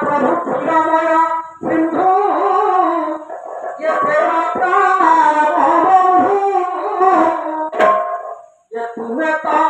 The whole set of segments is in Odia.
प्रभु क्षीरमय सिंधु ये तेरा ये तुम्हें तो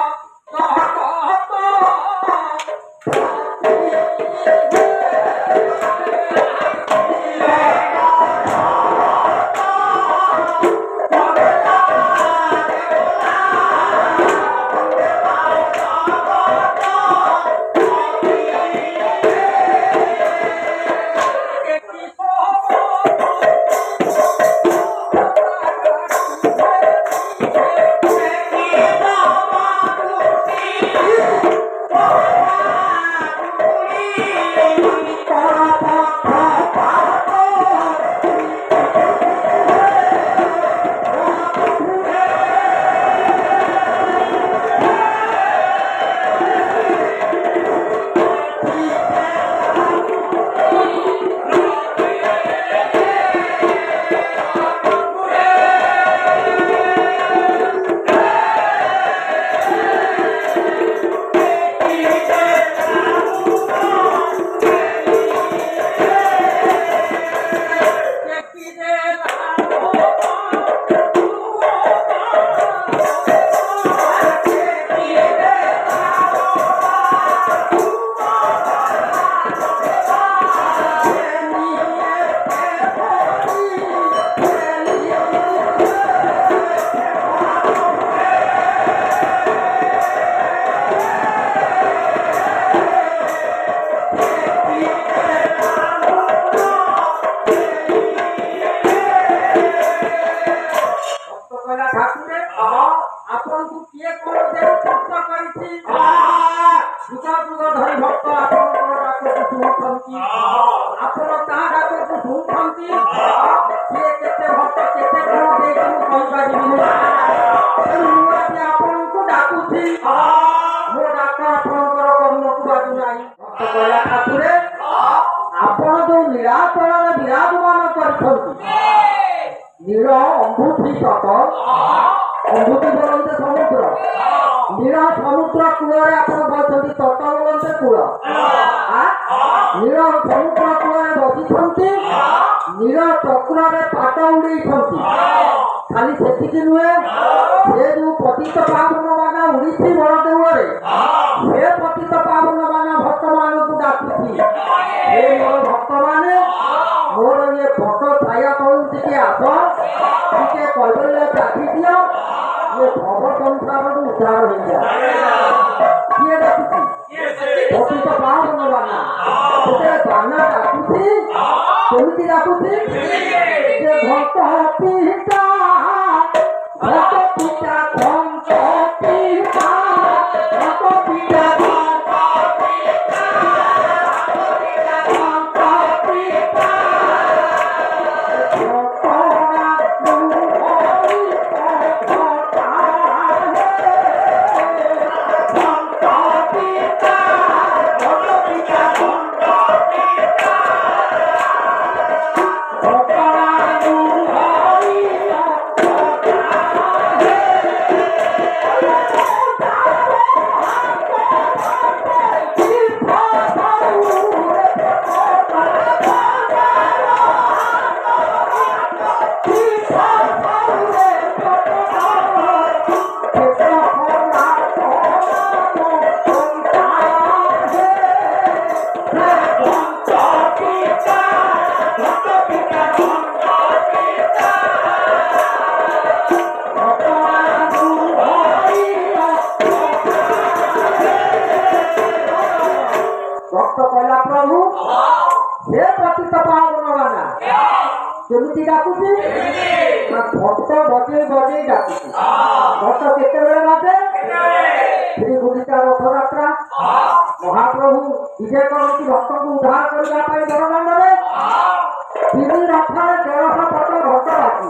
नील अंबुति तट अंबुति बोलते समुद्र नील समुद्र कूल तट बोलते कूल नील समुद्र कूल बसी नील चक्र पाट उड़े खाली से नुहे से जो पतित पावन मान उड़ी बड़ देउल से पतित पावन मान भक्त मान को डाकुची मोर भक्त माने मोर ये फोटो छाया तलू टे आस टे कैबल्य चाखी दियो ये भव संसार उद्धार हो जाए किए डाकुची पतित पावन बाना से बाना डाकुची केमिति डाकुची से भक्त पिता भक्त पिता भक्त पिता भक्त पिता प्रभु हे पतित पावन बाना केमिति डाकुची भक्त बजे बजे डाकुची भक्त केते बेले बाजे श्री गुंडीचा रथ यात्रा महाप्रभु विजय करती भक्त को उद्धार करने बड़दाण्डे तीन रथर 150 पट घट बाकी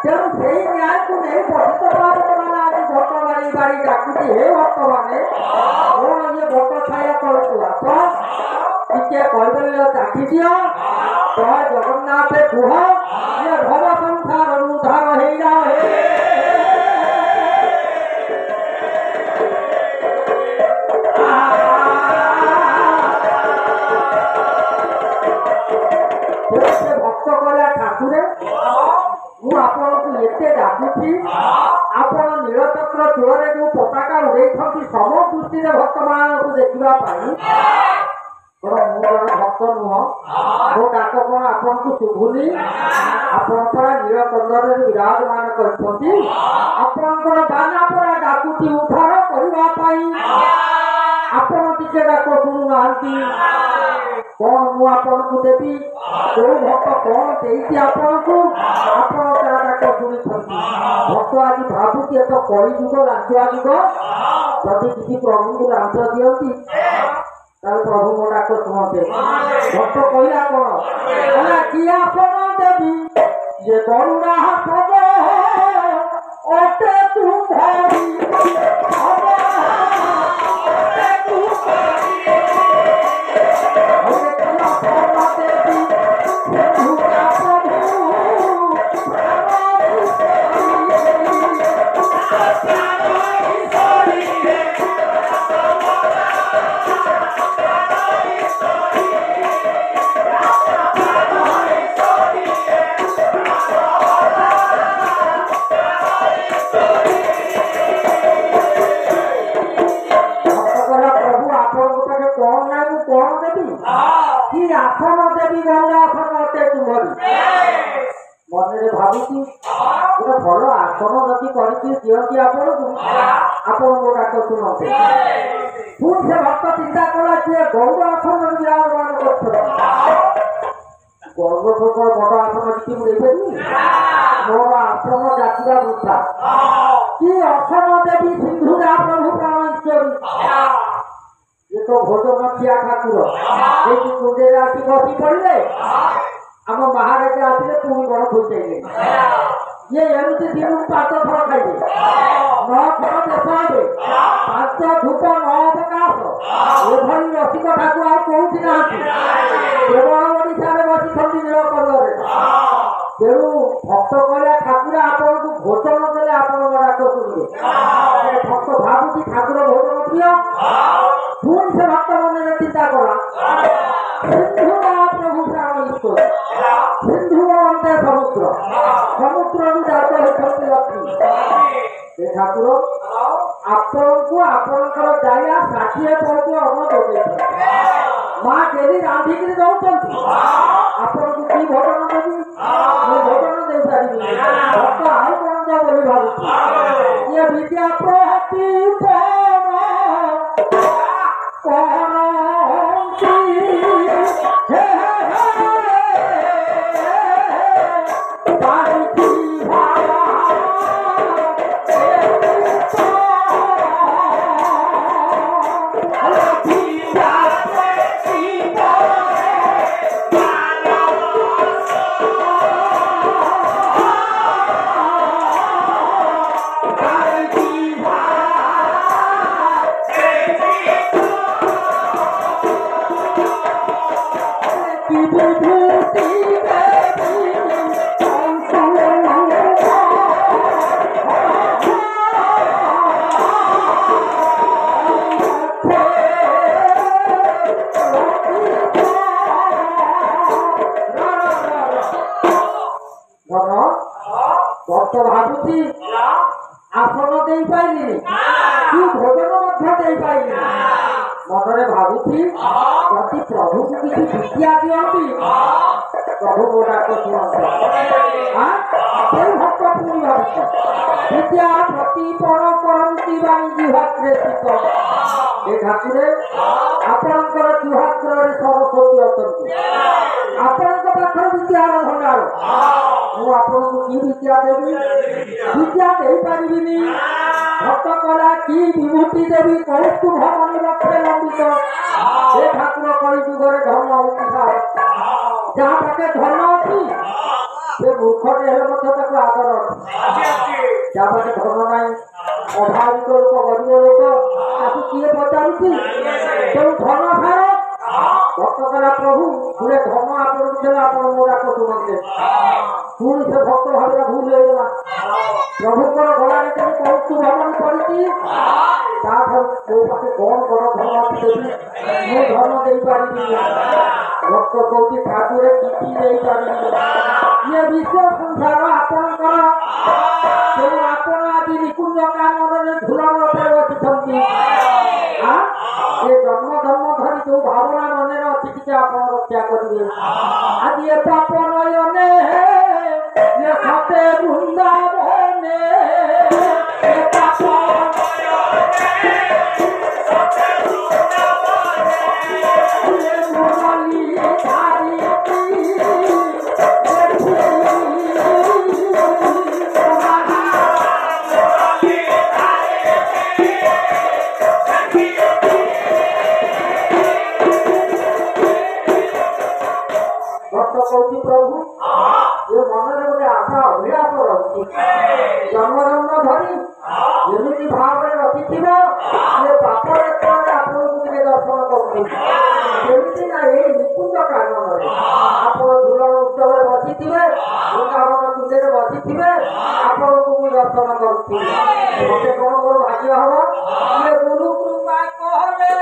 तेणु से न्याय को नहीं पतित पावन बाना आज घट बाड़ी बाड़ी डाकुची हे भक्त माने कौन ये भक्त छाया तलू आस टे कैबल्य चाखी दियो जय जगन्नाथ कुह ये भव संसार उद्धार हो जाए ଭାବୁଛି ଆପଣ ନୀଳଚକ୍ର ଚୂଳରେ ଯୋଉ ପତାକା ଉଡ଼େଇଛନ୍ତି ସମ ଦୃଷ୍ଟିରେ ଭକ୍ତମାନଙ୍କୁ ଦେଖିବା ପାଇଁ। ମୁଁ ଜଣେ ଭକ୍ତ ନୁହଁ, ମୋ ଡାକ କଣ ଆପଣଙ୍କୁ ଶୁଭୁନି? ଆପଣ ପରା ନୀଳକଣ୍ଡରେ ବିରାଜମାନ କରିଛନ୍ତି, ଆପଣଙ୍କର ଦାନା ପରା ଡାକୁଛି ଉଦ୍ଧାର କରିବା ପାଇଁ। ଆପଣ ଟିକେ ଡାକ ଶୁଣୁନାହାନ୍ତି। କଣ ମୁଁ ଆପଣଙ୍କୁ ଦେବି? କୋଉ ଭକ୍ତ କଣ ଦେଇଛି ଆପଣଙ୍କୁ? ଆପଣ ତା ଡାକ ଶୁଣିଛନ୍ତି। ଭକ୍ତ ଆଜି ଭାବୁଛି ଏକ କଳିଯୁଗ ଲାଞ୍ଚୁଆ ଯୁଗ, ଯଦି କିଛି ପ୍ରଭୁଙ୍କୁ ଲାଞ୍ଚ ଦିଅନ୍ତି ତାହେଲେ ପ୍ରଭୁ ମୋ ଡାକ ଶୁଣନ୍ତେ। ଭକ୍ତ କହିଲା କଣ? କିଏ ଆପଣ ଦେବି ଯେ କରୁଣା ହବ ଅଟେ ତୁମ୍ଭରି ମନରେ ଭାବୁଛି ଗୋଟେ ଭଲ ଆସନ ଯଦି କରିକି ଦିଅନ୍ତି ଆପଣଙ୍କୁ, ଆପଣ ମୋ ଡାକ ଶୁଣନ୍ତେ। ପୁଣି ସେ ଭକ୍ତ ଚିନ୍ତା କଲା ସିଏ ଗୌର ଆସନରେ ବିରାଜମାନ କରୁଛନ୍ତି। ଗର୍ବ ସହିତ ବଡ ଆସନ କିଛି ମୁଁ ଦେଇପାରିବି? ମୋର ଆଶ୍ରମ ଜାତିର ବୃଥା। କି ଅସନ ଦେବି ସିନ୍ଧୁରା ପ୍ରଭୁ ପ୍ରାଣ ଈଶ୍ୱରୀ। ଇଏ ତ ଭୋଜନ ଖିଆ ଠାକୁର, ଏଇଠି କୁଣ୍ଡେରେ ଆସି ବସି ପଡ଼ିଲେ, ଆମ ମହାରାଜା ଆସିଲେ ପୁଣି ବଡ଼ ଖୋଇସାଇଲେ। ଇଏ ଏମିତି ଦିନକୁ 5 ଥର ଖାଇବେ, 9 ଥର ଦେଶ ହେବେ, 5 ଧୂପ 9 ଅବକାଶ। ଏଭଳି ରସିକ ଠାକୁର ଆଉ କୋଉଠି ନାହାନ୍ତି, କେବଳ ଓଡ଼ିଶାରେ ବସିଛନ୍ତି ନୀଳକଣ୍ଡରେ। ତେଣୁ ଭକ୍ତ କହିଲା ଠାକୁର ଆପଣଙ୍କୁ ଭୋଜନ ଦେଲେ ଆପଣ ମୋ ଡାକ ଶୁଣିବେ। ଭକ୍ତ ଭାବୁଛି ଠାକୁର ଭୋଜନ ପ୍ରିୟ। ପୁଣି ସେ ଭକ୍ତ ମନରେ ଚିନ୍ତା କଲା ସିନ୍ଧୁରା ପ୍ରଭୁ ପ୍ରାଣ ଈଶ୍ୱର। ସିନ୍ଧୁ ଅନ୍ତେ ସମୁଦ୍ର, ସମୁଦ୍ରରୁ ଜାତ ହେଉଛନ୍ତି ଲକ୍ଷ୍ମୀ। ଏ ଠାକୁର ଆପଣଙ୍କୁ ଆପଣଙ୍କର ଜାଗା 60 ପରକୁ ଅନ୍ନ ଯୋଗେଇଛନ୍ତି। ମା ଡେଲି ରାନ୍ଧିକିରି ଦଉଛନ୍ତି, ଆପଣଙ୍କୁ କି ଭୋଜନ ଦେବି? ମୁଁ ଭୋଜନ ଦେଇପାରିବି। ଭକ୍ତ ଆଉ କଣ ଦବ ବୋଲି ଭାବୁଛି। ଇଏ ବିଦ୍ୟା ପ୍ରତି ଭାବୁଛି ଆସନ ଦେଇପାରିଲିନି, କି ଭୋଜନ ମଧ୍ୟ ଦେଇପାରିଲିନି। ମନରେ ଭାବୁଛି ଯଦି ପ୍ରଭୁକୁ କିଛି ବିଦ୍ୟା ଦିଅନ୍ତି ପ୍ରଭୁ ମୋ ଡାକ ଶୁଣନ୍ତି। ସେଇ ଭକ୍ତ ପୁଣି ଭାବୁଛି ବିଦ୍ୟା ପ୍ରତିପଣ କରନ୍ତି ବାଣୀ ଜିହ୍ୱାଗ୍ରେ ସ୍ଥିତ। ଏ ଠାକୁରେ ଆପଣଙ୍କର ଜିହ୍ୱାଗ୍ରରେ ସରସ୍ୱତୀ ଅଛନ୍ତି, ଆପଣଙ୍କ ପାଖରେ ବିଦ୍ୟାର ଭଣ୍ଡାର। ମୁଁ ଆପଣଙ୍କୁ କି ବିଦ୍ୟା ଦେବି? ବିଦ୍ୟା ଦେଇପାରିବିନି। ଭକ୍ତ କଲା କି ବିଭୂତି ଦେବି? କୌତୁଭ ମଣି ରକ୍ଷେ ଲମ୍ବିତ। ଏ ଠାକୁର କଳିଯୁଗରେ ଧର୍ମ ହଉଛି ସାର। ଯାହା ପାଖେ ଧନ ଅଛି ସେ ମୂର୍ଖଟେ ହେଲେ ମଧ୍ୟ ତାକୁ ଆଦର ଅଛି। ଯାହା ପାଖେ ଧନ ନାହିଁ, ଅଭାବିକ ଲୋକ, ଗରିବ ଲୋକ, ତାକୁ କିଏ ପଚାରୁଛି? ତେଣୁ ଧନ ସାର। ଭକ୍ତ କଲା ପ୍ରଭୁ ଗୁରେ ଧନ ଆପଣଙ୍କୁ ଦେଲେ ଆପଣ ମୋ ଡାକ ଶୁଣନ୍ତେ। ପୁଣି ସେ ଭକ୍ତ ଭାବିଲା ଭୁଲ ହେଇଗଲା। ପ୍ରଭୁଙ୍କର ଗଳାରେ ଯଦି କୌତୁଭ ମଣି ପଡ଼ିଛି ମୋ ପାଖେ କଣ ବଡ଼ ଧର୍ମ ଅଛି ଦେବି? ମୁଁ ଧର୍ମ ଦେଇପାରିବି। ଭକ୍ତ କହୁଛି ଠାକୁରେ କିଛି ଦେଇପାରିବି। ଇଏ ବିଶ୍ୱ ସଂସାର ଆପଣଙ୍କର। ତେଣୁ ଆପଣ ଆଜି ନିକୁଞ୍ଜ କାନନରେ ଧୂଳନରେ ବସିଛନ୍ତି। ଏ ଜନ୍ମ ଧର୍ମ ଧରି ଯୋଉ ଭାବନା ମନରେ ଅଛି ଟିକେ ଆପଣ ରକ୍ଷା କରିବେ। ଆଜି ଏ ପାପ ନୟନେ ଏ ସତେ ବୃନ୍ଦାବନେ ଏ ପାପ କହୁଛି ପ୍ରଭୁ ଏ ମନରେ ଗୋଟେ ଆଶା ଅଭିଳାଷ ରହୁଛି। ଜନ୍ମ ଜନ୍ମ ଧରି ଯେମିତି ଭାବରେ ରଖିଥିବ ସେ ପାପରେ ଆପଣଙ୍କୁ ଟିକେ ଦର୍ଶନ କରୁଛି। ସେମିତି ନା ଏଇ ନିକୁଞ୍ଜ କାନନରେ ଆପଣ ଝୁଲଣ ଉତ୍ସବରେ ବସିଥିବେ, ବୃନ୍ଦାବନ କୁଞ୍ଜରେ ବସିଥିବେ, ଆପଣଙ୍କୁ ମୁଁ ଦର୍ଶନ କରୁଛି। ମତେ କଣ ମୋର ଭାଗ୍ୟ ହବ? ଇଏ ଗୁରୁ କୃପା କଲେ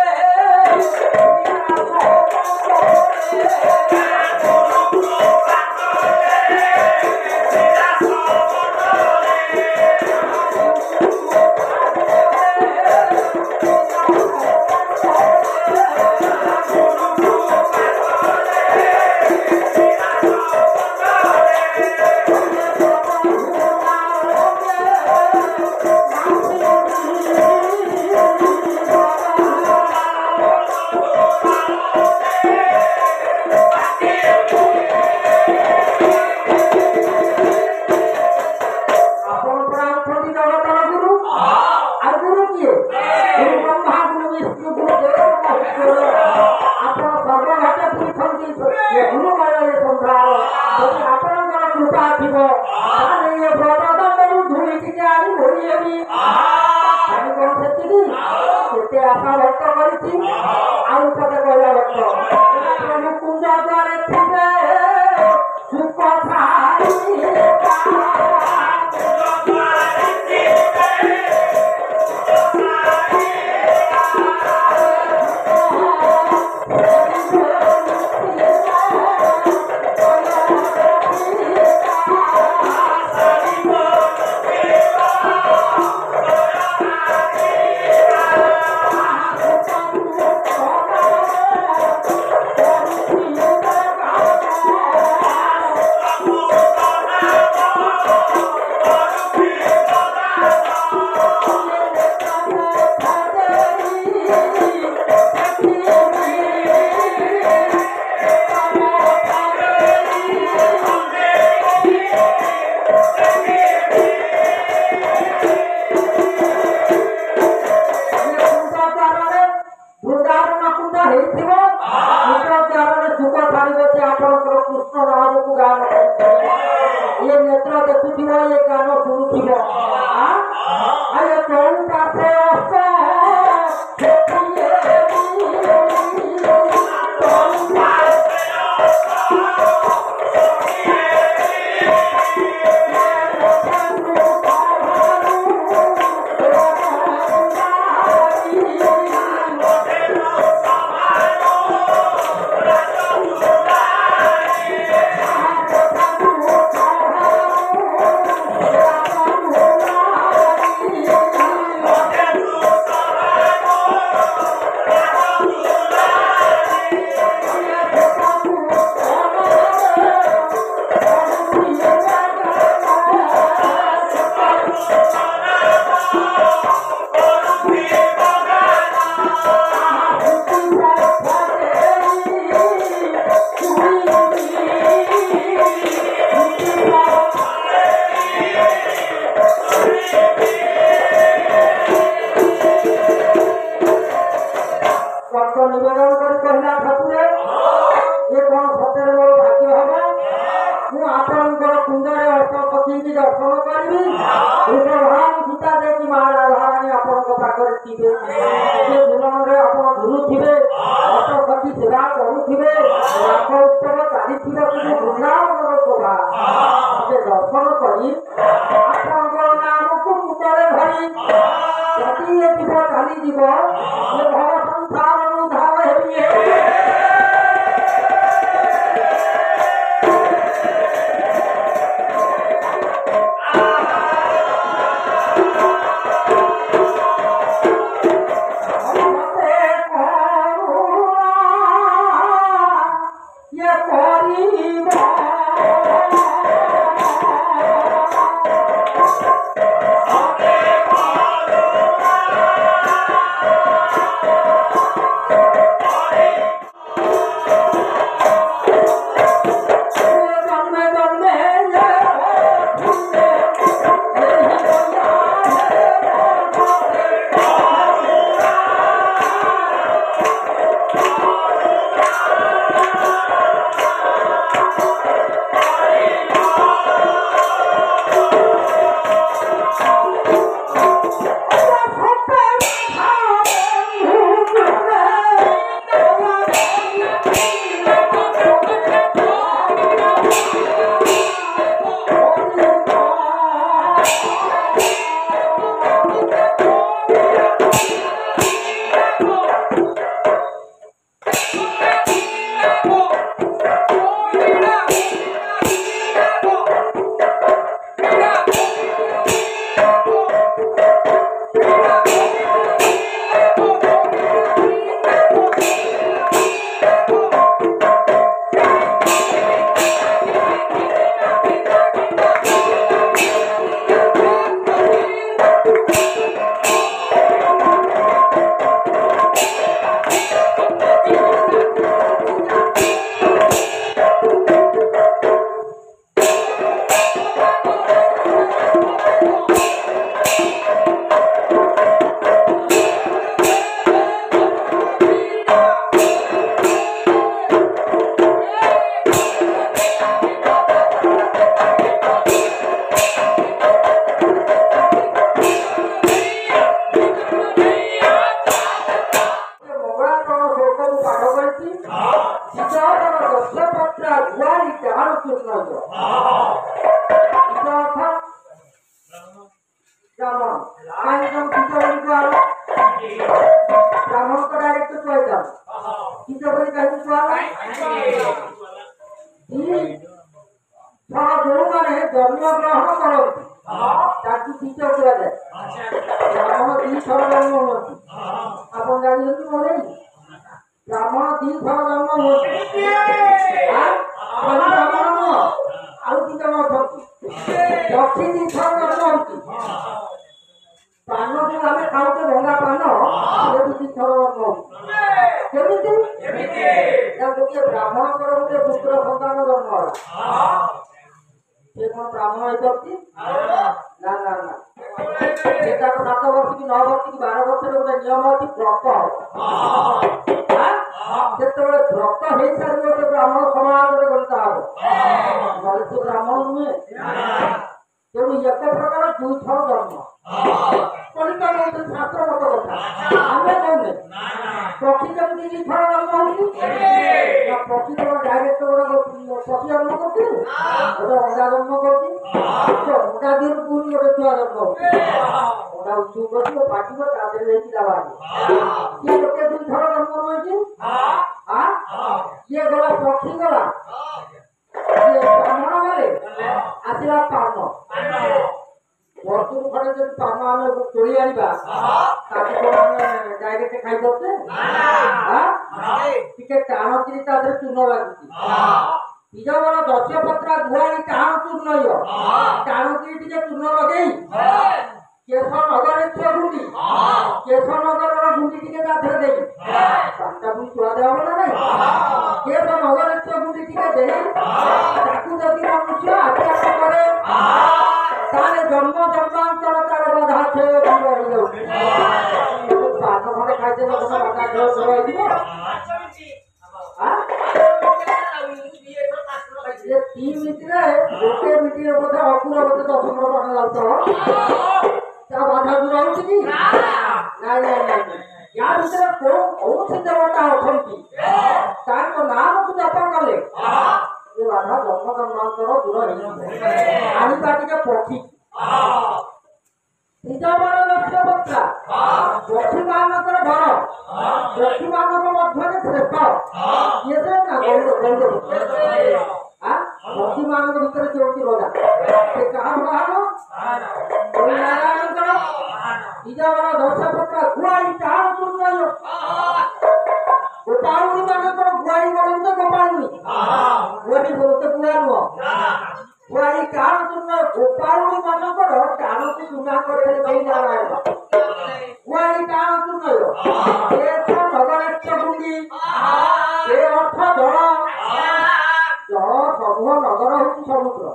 ସମୁଦ୍ର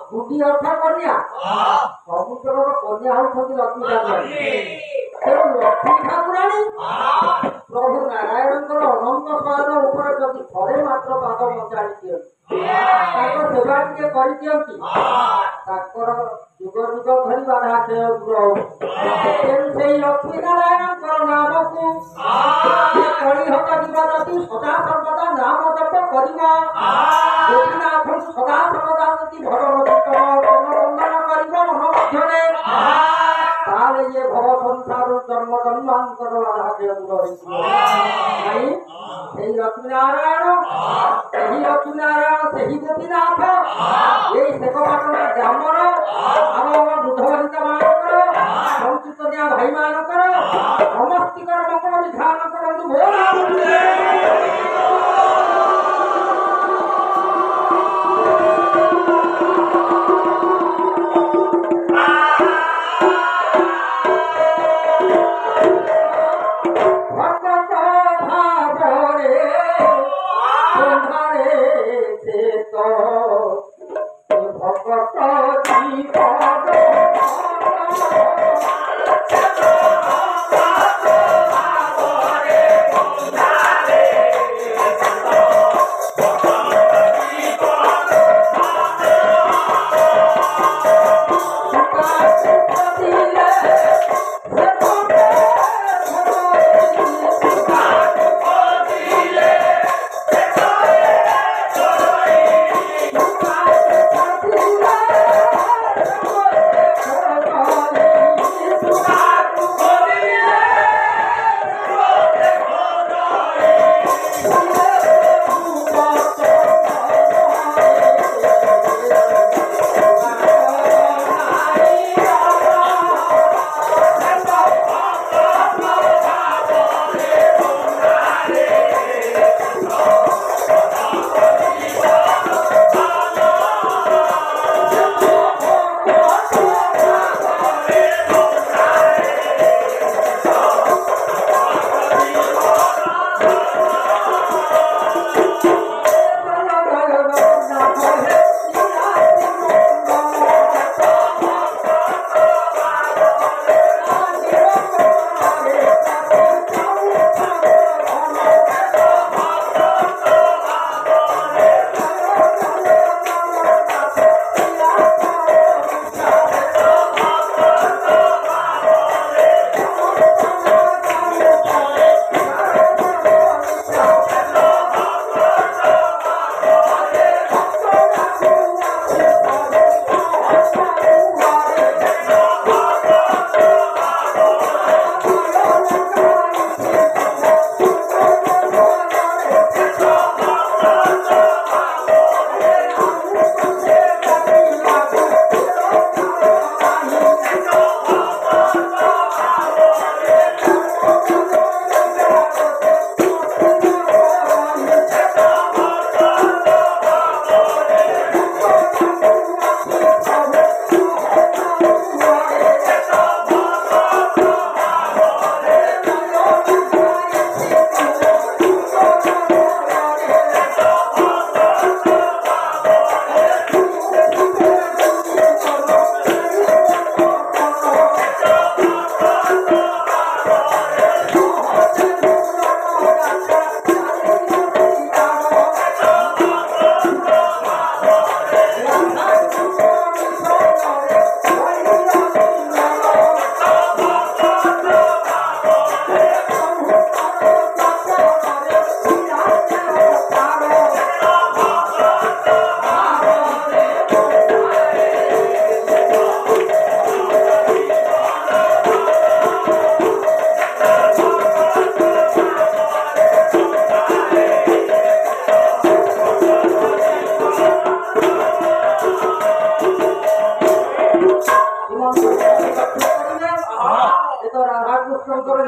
ବୁଦ୍ଧି ଅର୍ଥ କନ୍ୟା ସମୁଦ୍ରର କନ୍ୟା ହେଉଛନ୍ତି ଲକ୍ଷ୍ମୀ ଠାକୁରାଣୀ ତେଣୁ ଲକ୍ଷ୍ମୀ ଠାକୁରାଣୀ ପ୍ରଭୁ ନାରାୟଣଙ୍କର ଅନନ୍ତ ଶୟନ ଉପରେ ଯଦି ଥରେ ମାତ୍ର ପାଦ ମଞ୍ଚାଡ଼ି ଦିଅନ୍ତି ତାଙ୍କ ସେବା ଟିକେ କରିଦିଅନ୍ତି ତାଙ୍କର ଯୁଗ ଯୁଗ ଧରି ବାଧା କ୍ଷୟ ଦୂର ହଉ ତେଣୁ ସେଇ ଲକ୍ଷ୍ମୀ ନାରାୟଣଙ୍କର ନାମକୁ କଳିହତ ଯିବା ଯଦି ସଦା ସର୍ବଦା ନାମ ଜପ କରିବା ଗୋପୀନାଥଙ୍କୁ ସଦା ସର୍ବଦା ଯଦି ଭଗବତୀ ବନ୍ଦନ କରିବ ମନ ମଧ୍ୟରେ ତାହେଲେ ଇଏ ଭବ ସଂସାର ଜନ୍ମ ଜନ୍ମାନ୍ତର ବାଧା କ୍ଷୟ ଦୂର ହେଇଯିବ ନାଇଁ ସେଇ ଲକ୍ଷ୍ମୀ ନାରାୟଣ ସେହି ଗୋପୀନାଥ ଏଇ ସେକପାଟଣା ଗ୍ରାମର ଆମ ବୃଦ୍ଧବନିତା ମାନଙ୍କର ସଂକୀର୍ତ୍ତନିଆ ଭାଇ ମାନଙ୍କର ସମସ୍ତିଙ୍କର ମଙ୍ଗଳ ବିଧାନ କରନ୍ତୁ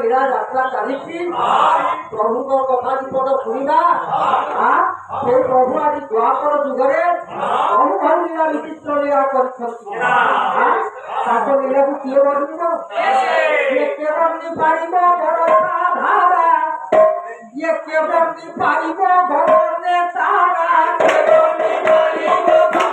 লীলা যাত্রা চালিছি প্রভুঙ্কর কথা বিপদ শুনিবা সেই প্রভু আজ দ্বাপর যুগরে অনুভব লীলা বিচিত্র লীলা କରିଛନ୍ତି তাଙ୍କ লীলাକୁ କିଏ ବର୍ଣ୍ଣିବ କିଏ ବର୍ଣ୍ଣି ପାରିବ ଭରସା ଧାରା କିଏ ବର୍ଣ୍ଣି ପାରିବ ଭରସା ଧାରା କିଏ ବର୍ଣ୍ଣି ପାରିବ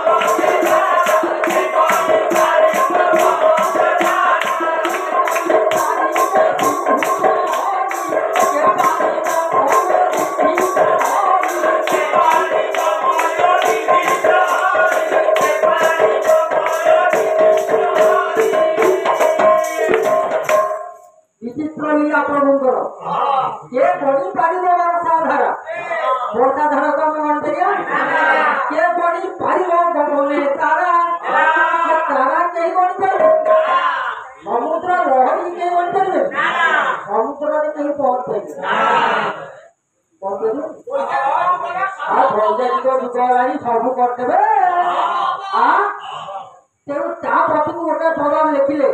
କାହାକୁ ଆମେ ମାନିପାରିବା? କିଏ ବଣି ପାରିବ ଗଗନେ ତାରା? ତାରା କେହି ବଣି ପାରିବେ? ସମୁଦ୍ର ଲହରୀ କେହି ବଣି ପାରିବେ? ସମୁଦ୍ରରେ କେହି ପହଞ୍ଚିପାରିବେ? ଆଉ ବୈଜ୍ଞାନିକ ଯୁଗ ହେଲାଣି, ସବୁ କରିଦେବେ। ତେଣୁ ତା ପ୍ରତିକୁ ଗୋଟେ ପ୍ରଭାବ ଲେଖିଲେ